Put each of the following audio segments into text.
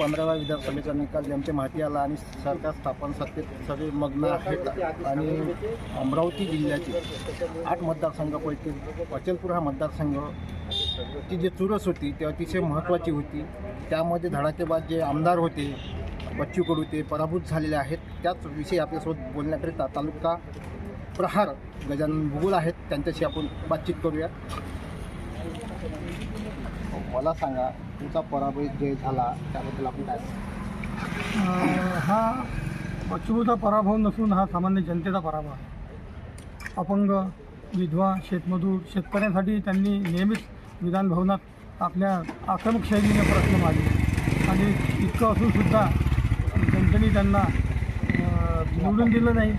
15व्या विधानसभेचा निकाल ज्यांच्या माहिती आला आणि सरकार स्थापन सत्तेत सगळे मग्न आहेत आणि अमरावती जिल्ह्याचे 8 मतदारसंघापैकी अचलपूर हा मतदारसंघ ती जी चुरस होती ती अतिशय महत्त्वाची होती। त्यामध्ये धडाकेबाज जे आमदार होते बच्चू कडू ते पराभूत झालेले आहेत। त्याच विषयी आपल्यासोबत बोलण्याकरिता तालुका प्रहार गजानन भुगुल आहेत, त्यांच्याशी आपण बातचीत करूया। मला सांगा, तुमचा पराभव जे झाला त्याबद्दल आपण काय? हा बच्चूचा पराभव नसून हा सामान्य जनतेचा पराभव आहे। अपंग, विधवा, शेतमजूर, शेतकऱ्यांसाठी त्यांनी नेहमीच विधान भवनात आपल्या आक्रमक शैलीने प्रश्न मांडले आणि इतकं असूनसुद्धा जनतेने त्यांना निवडून दिलं नाही।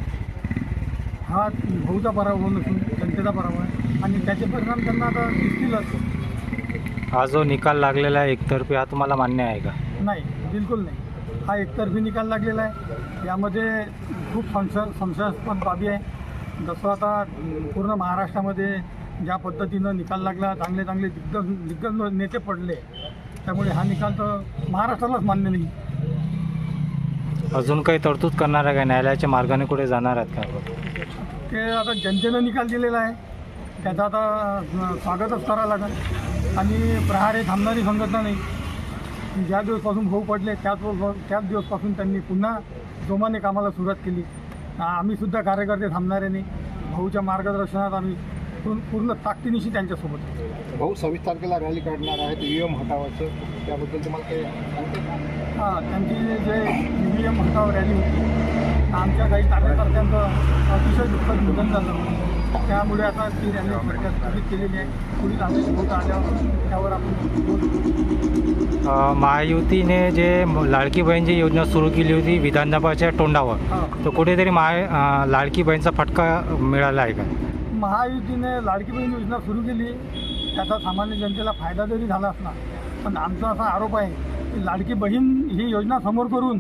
हा भाऊचा पराभव नसून जनतेचा पराभव आहे आणि त्याचे परिणाम त्यांना आता दिसतीलच। हा जो निकाल लागलेला आहे एकतर्फी, हा तुम्हाला मान्य आहे का? नाही, बिलकुल नाही। हा एकतर्फी निकाल लागलेला आहे। यामध्ये खूप संशयास्पद बाबी आहे। जसं आता पूर्ण महाराष्ट्रामध्ये ज्या पद्धतीनं निकाल लागला, चांगले चांगले दिग्गज नेते पडले, त्यामुळे हा निकाल तर महाराष्ट्रालाच मान्य नाही। अजून काही तरतूद करणार आहे का? न्यायालयाच्या मार्गाने कुठे जाणार आहेत का? ते आता जनतेनं निकाल दिलेला आहे, त्याचा आता स्वागतच करावं लागेल। आणि प्रहार हे थांबणारी संघटना नाही। ज्या दिवसपासून भाऊ पडले त्याच दिवसपासून त्यांनी पुन्हा जोमाने कामाला सुरुवात केली। आम्हीसुद्धा कार्यकर्ते थांबणारे नाही। भाऊच्या मार्गदर्शनात आम्ही पूर्ण ताकदीनिशी त्यांच्यासोबत आहे। भाऊ 26 तारखेला रॅली काढणार आहेत EVM हटावाचं, त्याबद्दल तुम्हाला काही सांगते का? हां, त्यांची जे EVM हटाव रॅली होती, आमच्या काही कार्यकर्त्यांचं अतिशय दुःखद निधन झालं, त्यामुळे आता ती रॅली स्थगित केलेली आहे। पुढील आदेश होत आल्यावर त्यावर आपण बोलू। महायुतीने जे लाडकी बहीणची योजना सुरू केली होती विधानसभाच्या तोंडावर, तर कुठेतरी लाडकी बहीणचा फटका मिळाला आहे का? महायुतीने लाडकी बहीण योजना सुरू केली, त्याचा सामान्य जनतेला फायदा जरी झाला असला, पण आमचा असा आरोप आहे की लाडकी बहीण ही योजना समोर करून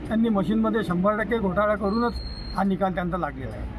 त्यांनी मशीनमध्ये 100% घोटाळा करूनच हा निकाल त्यांचा लागलेला आहे।